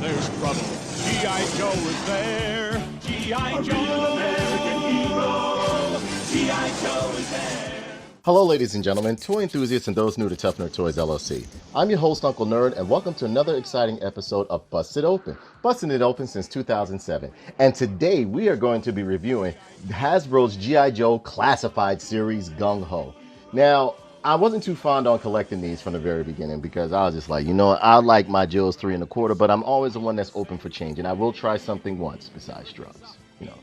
there's trouble, G.I. Joe is there. G.I. Joe, American hero. G.I. Joe is there. Hello, ladies and gentlemen, toy enthusiasts and those new to Tough Nerd Toys LLC. I'm your host, Uncle Nerd, and welcome to another exciting episode of Busted Open. Busting it open since 2007. And today we are going to be reviewing Hasbro's G.I. Joe Classified Series Gung Ho. Now, I wasn't too fond on collecting these from the very beginning because I was just like, you know, I like my Joes 3 1/4, but I'm always the one that's open for change, and I will try something once besides drugs. You know,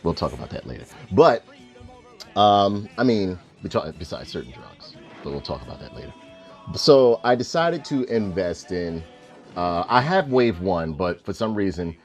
we'll talk about that later. But besides certain drugs, but we'll talk about that later. So I decided to invest in, I have Wave 1, but for some reason,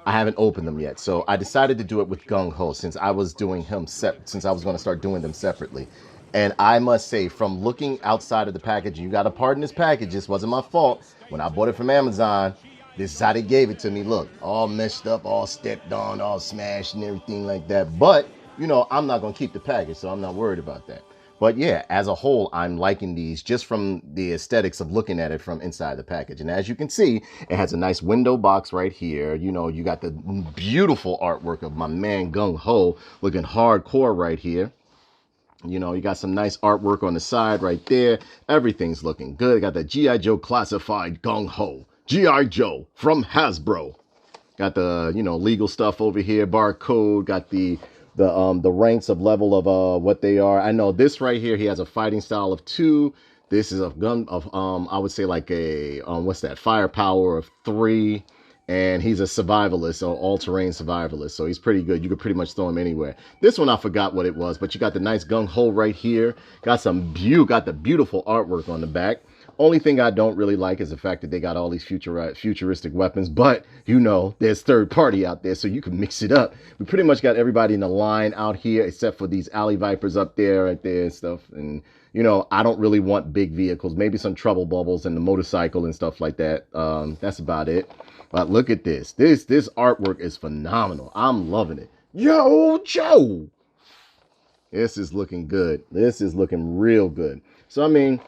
I haven't opened them yet. So I decided to do it with Gung Ho since I was doing since I was going to start doing them separately. And I must say, from looking outside of the package, you got to pardon this package, this wasn't my fault. When I bought it from Amazon, this is how they gave it to me. Look, all messed up, all stepped on, all smashed and everything like that. But, you know, I'm not going to keep the package, so I'm not worried about that. But yeah, as a whole, I'm liking these just from the aesthetics of looking at it from inside the package. And as you can see, it has a nice window box right here. You know, you got the beautiful artwork of my man Gung Ho looking hardcore right here. You know, you got some nice artwork on the side right there. Everything's looking good. Got the G.I. Joe Classified Gung Ho. G.I. Joe from Hasbro. Got the, you know, legal stuff over here. Barcode. Got the ranks of level of what they are. I know this right here, he has a fighting style of 2. This is a gun of I would say like a what's that, firepower of 3. And he's a survivalist, or all-terrain survivalist, so he's pretty good. You could pretty much throw him anywhere. This one I forgot what it was, but you got the nice Gung Ho right here. Got the beautiful artwork on the back. Only thing I don't really like is the fact that they got all these futuristic weapons, but you know, there's third party out there, so you can mix it up. We pretty much got everybody in the line out here, except for these alley vipers up there, right there and stuff. And you know, I don't really want big vehicles, maybe some trouble bubbles and the motorcycle and stuff like that. That's about it. But look at this. This artwork is phenomenal. I'm loving it. Yo, Joe. This is looking good. This is looking real good. So, I mean,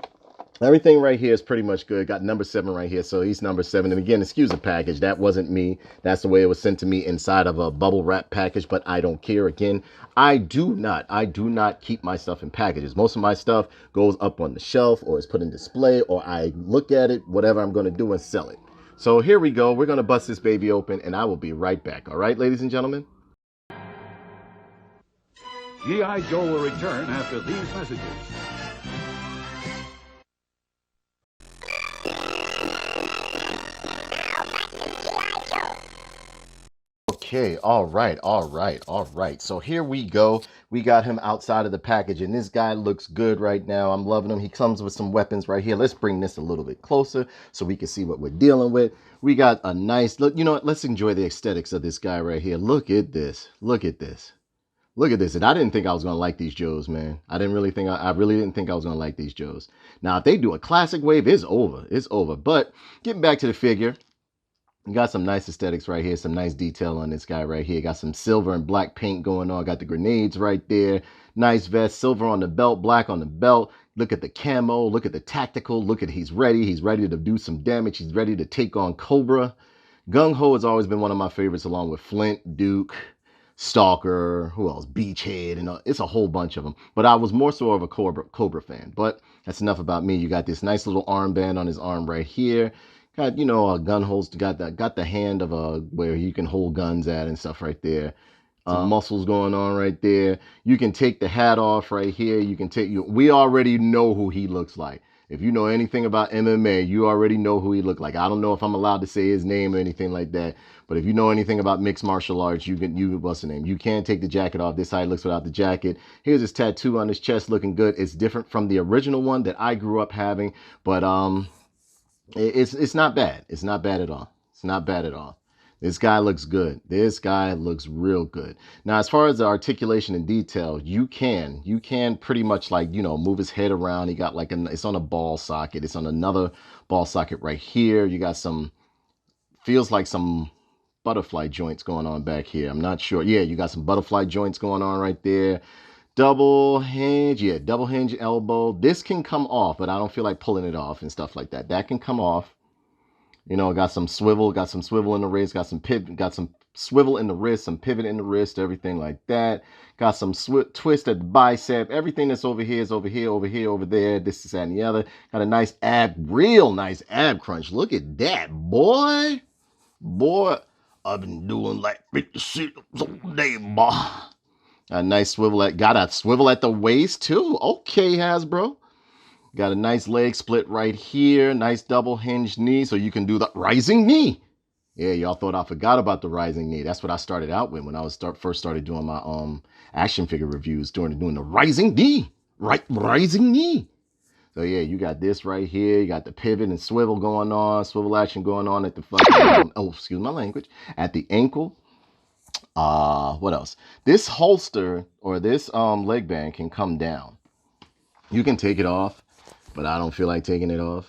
everything right here is pretty much good. Got number 7 right here. So he's number 7. And again, excuse the package. That wasn't me. That's the way it was sent to me inside of a bubble wrap package. But I don't care. Again, I do not keep my stuff in packages. Most of my stuff goes up on the shelf or is put in display, or I look at it, whatever I'm going to do, and sell it. So here we go. We're going to bust this baby open, and I will be right back. All right, ladies and gentlemen? G.I. Joe will return after these messages. Okay, all right. So here we go. We got him outside of the package, and this guy looks good right now. I'm loving him. He comes with some weapons right here. Let's bring this a little bit closer so we can see what we're dealing with. We got a nice look. You know what? Let's enjoy the aesthetics of this guy right here. Look at this. Look at this. Look at this. And I didn't think I was going to like these Joes, man. I really didn't think I was going to like these Joes. Now, if they do a classic wave, it's over. It's over. But getting back to the figure, you got some nice aesthetics right here. Some nice detail on this guy right here. Got some silver and black paint going on. Got the grenades right there. Nice vest. Silver on the belt. Black on the belt. Look at the camo. Look at the tactical. Look at he's ready. He's ready to do some damage. He's ready to take on Cobra. Gung Ho has always been one of my favorites, along with Flint, Duke, Stalker, who else? Beachhead, and it's a whole bunch of them. But I was more so of a Cobra fan. But that's enough about me. You got this nice little armband on his arm right here. Got, you know, a gun holster, got the hand of where you can hold guns at and stuff right there. Some muscles going on right there. You can take the hat off right here. You can we already know who he looks like. If you know anything about MMA, you already know who he looked like. I don't know if I'm allowed to say his name or anything like that, but if you know anything about mixed martial arts, what's the name? You can take the jacket off. This is how he looks without the jacket. Here's his tattoo on his chest, looking good. It's different from the original one that I grew up having, but it's not bad. It's not bad at all. It's not bad at all. This guy looks good. This guy looks real good. Now, as far as the articulation and detail, you can pretty much, like, you know, move his head around. He got like it's on a ball socket. It's on another ball socket right here. You got feels like some butterfly joints going on back here. I'm not sure. Yeah, you got some butterfly joints going on right there. Double hinge, yeah, double hinge elbow. This can come off, but I don't feel like pulling it off and stuff like that. That can come off. You know, got some swivel in the wrist, got some pivot, got some swivel in the wrist, some pivot in the wrist, everything like that. Got some twist at the bicep. Everything that's over here is over here, over here, over there. This, that, and the other. Got a nice real nice ab crunch. Look at that, boy. Boy, I've been doing like 50 sit-ups all day, boy. A nice swivel got a swivel at the waist too. Okay, Hasbro. Got a nice leg split right here. Nice double hinged knee so you can do the rising knee. Yeah, y'all thought I forgot about the rising knee. That's what I started out with when I was first started doing my action figure reviews, doing the rising knee. Rising knee. So yeah, you got this right here. You got the pivot and swivel going on, swivel action going on at the fucking excuse my language, at the ankle. What else? This holster or this leg band can come down. You can take it off, but I don't feel like taking it off.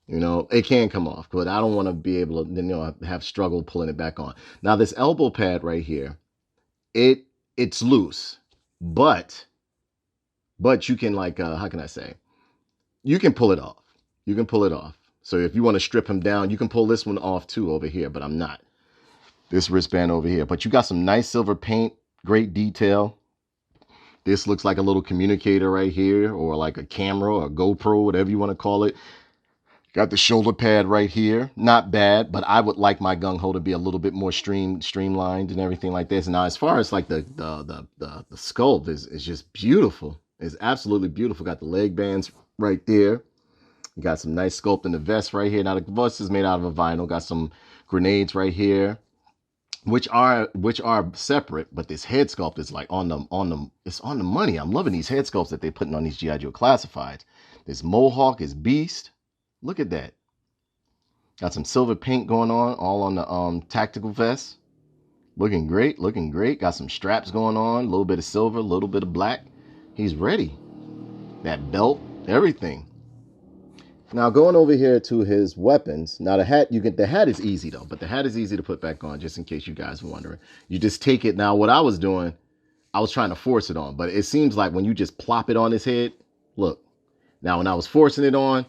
You know, it can come off, but I don't want to be able to, you know, have struggle pulling it back on. Now this elbow pad right here, it's loose, but you can like, how can I say? You can pull it off. You can pull it off. So if you want to strip him down, you can pull this one off too over here, but I'm not. This wristband over here, but you got some nice silver paint, great detail. This looks like a little communicator right here, or like a camera or a GoPro, whatever you want to call it. Got the shoulder pad right here. Not bad, but I would like my Gung Ho to be a little bit more streamlined and everything like this. Now, as far as like the sculpt is just beautiful. It's absolutely beautiful. Got the leg bands right there. You got some nice sculpt in the vest right here. Now the vest is made out of a vinyl. Got some grenades right here, which are separate, but this head sculpt is like it's on the money. I'm loving these head sculpts that they're putting on these G.I. Joe Classifieds. This mohawk is beast. Look at that. Got some silver paint going on, all on the tactical vest. Looking great, looking great. Got some straps going on, a little bit of silver, a little bit of black. He's ready. That belt, everything. Now going over here to his weapons. Now the hat, the hat is easy though, but the hat is easy to put back on, just in case you guys were wondering. You just take it. Now what I was doing, I was trying to force it on, but it seems like when you just plop it on his head, look. Now when I was forcing it on,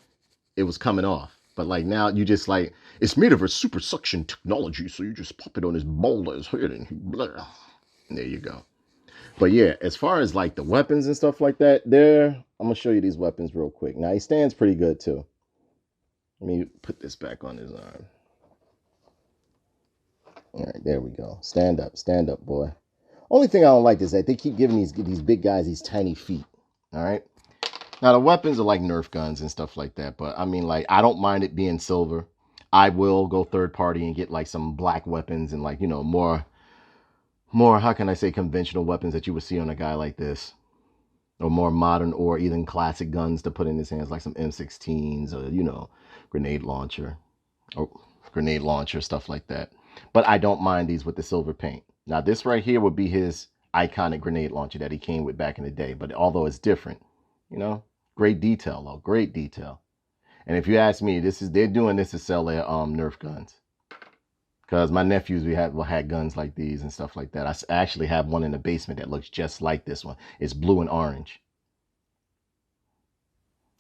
it was coming off. But like now you just like, it's made of a super suction technology, so you just pop it on his boulder's head and blah. There you go. But yeah, as far as like the weapons and stuff like that, I'm gonna show you these weapons real quick. Now he stands pretty good too. Let me put this back on his arm. All right, there we go. Stand up, boy. Only thing I don't like is that they keep giving these big guys these tiny feet. All right. Now, the weapons are like Nerf guns and stuff like that. But, I mean, like, I don't mind it being silver. I will go third party and get, like, some black weapons and, like, you know, more, how can I say, conventional weapons that you would see on a guy like this. Or more modern or even classic guns to put in his hands, like some M16s or, you know, grenade launcher, stuff like that. But I don't mind these with the silver paint. Now, this right here would be his iconic grenade launcher that he came with back in the day. But although it's different, you know. Great detail, though. Great detail. And if you ask me, they're doing this to sell their Nerf guns. Because my nephews, had guns like these and stuff like that. I actually have one in the basement that looks just like this one. It's blue and orange.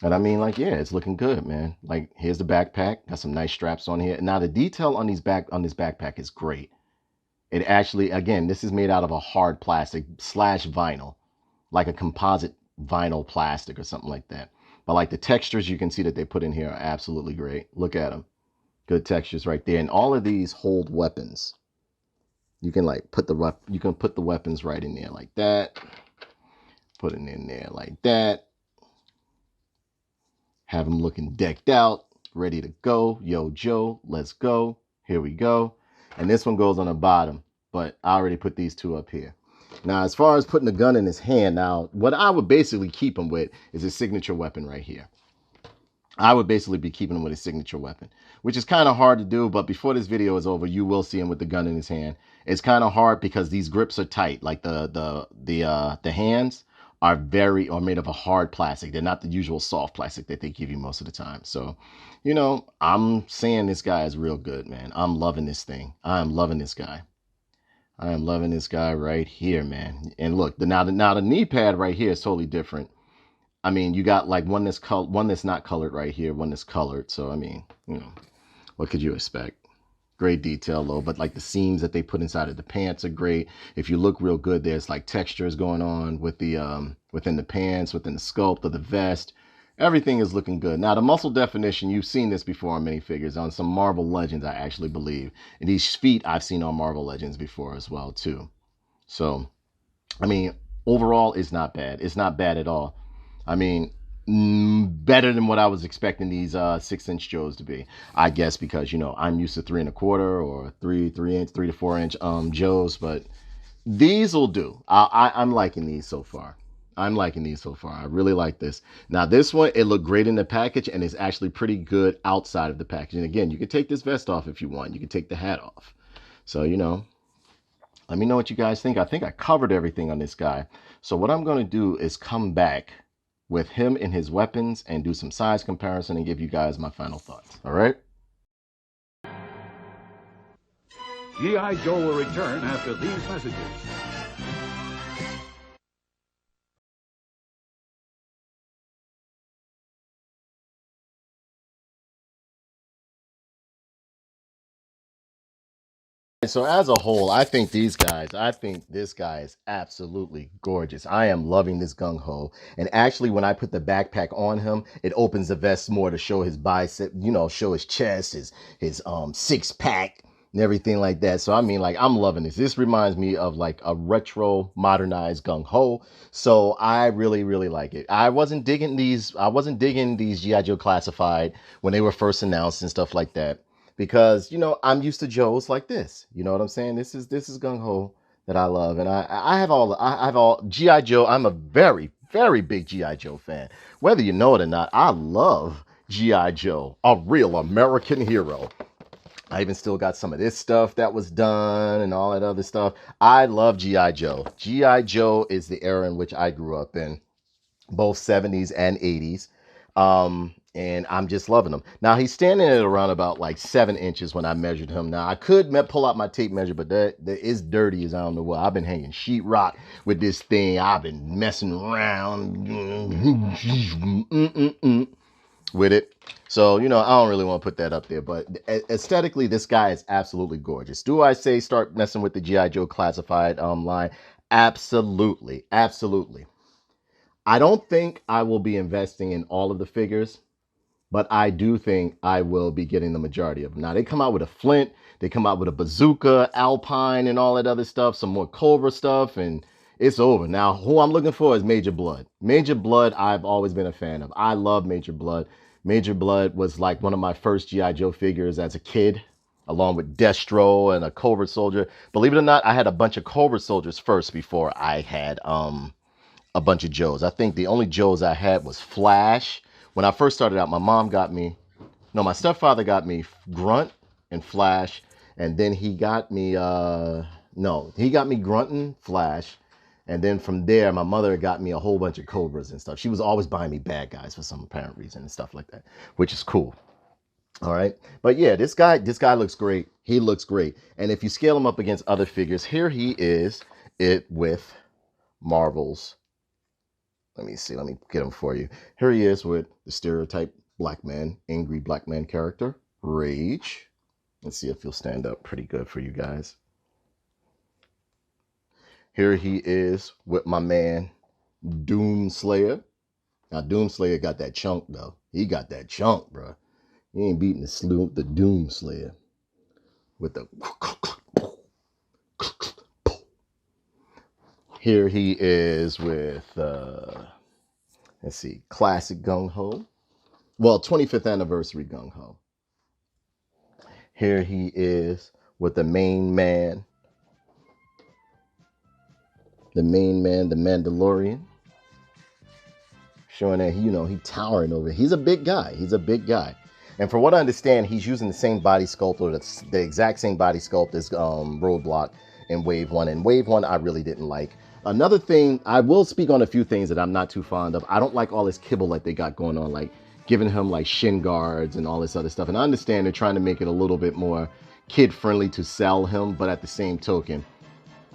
And I mean, like, yeah, it's looking good, man. Like, here's the backpack. Got some nice straps on here. Now, the detail on this backpack is great. It actually, again, this is made out of a hard plastic / vinyl. Like a composite vinyl plastic or something like that. But like the textures you can see that they put in here are absolutely great. Look at them. Good textures right there. And all of these hold weapons. You can like put the weapons right in there like that. Put it in there like that. Have them looking decked out, ready to go. Yo, Joe, let's go. Here we go. And this one goes on the bottom, but I already put these two up here. Now, as far as putting the gun in his hand, now, what I would basically keep him with is his signature weapon right here. I would basically be keeping him with his signature weapon, which is kind of hard to do, but before this video is over, you will see him with the gun in his hand. It's kind of hard because these grips are tight. Like the hands are made of a hard plastic. They're not the usual soft plastic that they give you most of the time. So, you know, I'm saying this guy is real good, man. I'm loving this thing. I'm loving this guy. I am loving this guy right here, man. And look, now the knee pad right here is totally different. I mean, you got like one that's not colored right here, one that's colored. So I mean, you know, what could you expect? Great detail though, but like the seams that they put inside of the pants are great. If you look real good, there's like textures going on with the within the pants, within the sculpt of the vest. Everything is looking good. Now the muscle definition, you've seen this before on minifigures, on some Marvel Legends, I actually believe. And these feet I've seen on Marvel Legends before as well too. So, I mean, overall, it's not bad. It's not bad at all. I mean, better than what I was expecting these 6-inch Joes to be. I guess because, you know, I'm used to 3 1/4 or 3 to 4 inch Joes, but these will do. I'm liking these so far. I'm liking these so far. I really like this. Now this one, it looked great in the package and it's actually pretty good outside of the package. And again, you can take this vest off if you want. You can take the hat off. So, you know, let me know what you guys think. I think I covered everything on this guy. So what I'm going to do is come back with him and his weapons and do some size comparison and give you guys my final thoughts. All right? G.I. Joe will return after these messages. So as a whole, I think this guy is absolutely gorgeous. I am loving this Gung Ho. And actually, when I put the backpack on him, it opens the vest more to show his bicep, you know, show his chest, his 6-pack and everything like that. So I mean, like, I'm loving this. This reminds me of like a retro modernized Gung Ho. So I really, really like it. I wasn't digging these G.I. Joe Classified when they were first announced and stuff like that. Because, you know, I'm used to Joes like this. You know what I'm saying? This is Gung Ho that I love. And I have all G.I. Joe. I'm a very, very big G.I. Joe fan. Whether you know it or not, I love G.I. Joe, a real American hero. I even still got some of this stuff that was done and all that other stuff. I love G.I. Joe. G.I. Joe is the era in which I grew up in, both 70s and 80s. And I'm just loving him. Now he's standing at around about like 7 inches when I measured him. Now I could pull out my tape measure, but that is dirty as I don't know what. I've been hanging sheetrock with this thing. I've been messing around with it. So, you know, I don't really want to put that up there, but aesthetically, this guy is absolutely gorgeous. Do I say start messing with the G.I. Joe Classified line? Absolutely. Absolutely. I don't think I will be investing in all of the figures, but I do think I will be getting the majority of them. Now, they come out with a Flint, they come out with a Bazooka, Alpine, and all that other stuff, some more Cobra stuff, and it's over. Now, who I'm looking for is Major Blood. Major Blood, I've always been a fan of. I love Major Blood. Major Blood was like one of my first G.I. Joe figures as a kid, along with Destro and a Cobra Soldier. Believe it or not, I had a bunch of Cobra Soldiers first before I had a bunch of Joes. I think the only Joes I had was Flash. When I first started out, my stepfather got me Grunt and Flash, and then he got me, he got me Grunt and Flash, and then from there, my mother got me a whole bunch of Cobras and stuff. She was always buying me bad guys for some apparent reason and stuff like that, which is cool. All right, but yeah, this guy looks great. He looks great, and if you scale him up against other figures, here he is, with Marvel's. Let me see. Let me get him for you. Here he is with the stereotype black man, angry black man character, Rage. Let's see if he'll stand up pretty good for you guys. Here he is with my man, Doom Slayer. Now, Doom Slayer got that chunk, though. He got that chunk, bro. He ain't beating the Doom Slayer with the... Here he is with, let's see, classic Gung Ho. Well, 25th anniversary Gung Ho. Here he is with the main man, the Mandalorian. Showing that, he towering over. He's a big guy. And for what I understand, he's using the same body sculpt, or the exact same body sculpt as Roadblock in Wave 1. And Wave 1, I really didn't like. Another thing, I will speak on a few things that I'm not too fond of. I don't like all this kibble that they got going on, like giving him like shin guards and all this other stuff. And I understand they're trying to make it a little bit more kid-friendly to sell him, but at the same token,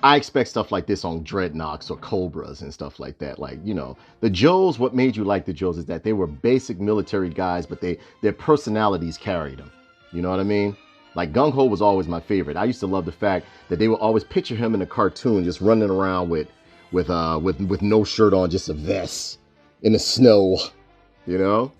I expect stuff like this on Dreadnoks or Cobras and stuff like that. Like, the Joes, what made you like the Joes is that they were basic military guys, but their personalities carried them. You know what I mean? Like Gung Ho was always my favorite. I used to love the fact that they would always picture him in a cartoon just running around with no shirt on, just a vest in the snow, you know?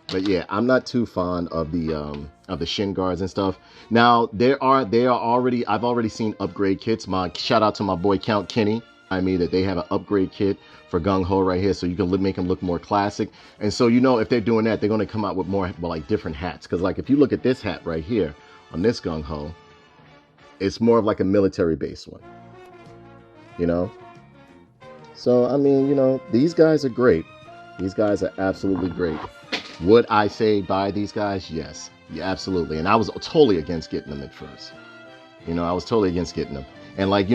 But yeah, I'm not too fond of the shin guards and stuff. Now I've already seen upgrade kits. My shout out to my boy Count Kenny. I mean that they have an upgrade kit for Gung Ho right here, so you can make him look more classic. And so if they're doing that, they're gonna come out with more like different hats. Because like if you look at this hat right here on this Gung Ho, it's more of like a military base one. You know. So I mean, these guys are great. These guys are absolutely great. Would I say buy these guys? Yes, yeah, absolutely. And I was totally against getting them at first. I was totally against getting them. And like,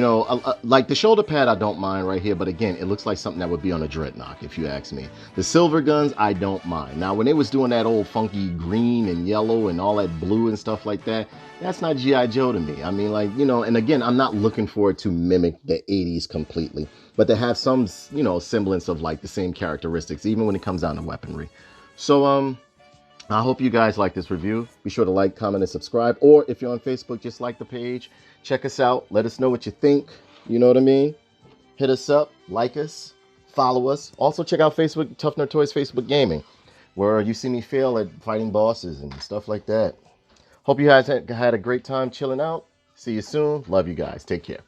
like the shoulder pad, I don't mind right here. But again, it looks like something that would be on a Dreadnought, if you ask me. The silver guns, I don't mind. Now, when they was doing that old funky green and yellow and all that blue and stuff like that, that's not G.I. Joe to me. I mean, like, and again, I'm not looking for it to mimic the 80s completely, but to have some, semblance of like the same characteristics, even when it comes down to weaponry. So, I hope you guys like this review. Be sure to like, comment, and subscribe. Or if you're on Facebook, just like the page. Check us out. Let us know what you think. You know what I mean? Hit us up, like us, follow us. Also, check out Facebook, Tough Nerd Toys Facebook Gaming, where you see me fail at fighting bosses and stuff like that. Hope you guys had a great time chilling out. See you soon. Love you guys. Take care.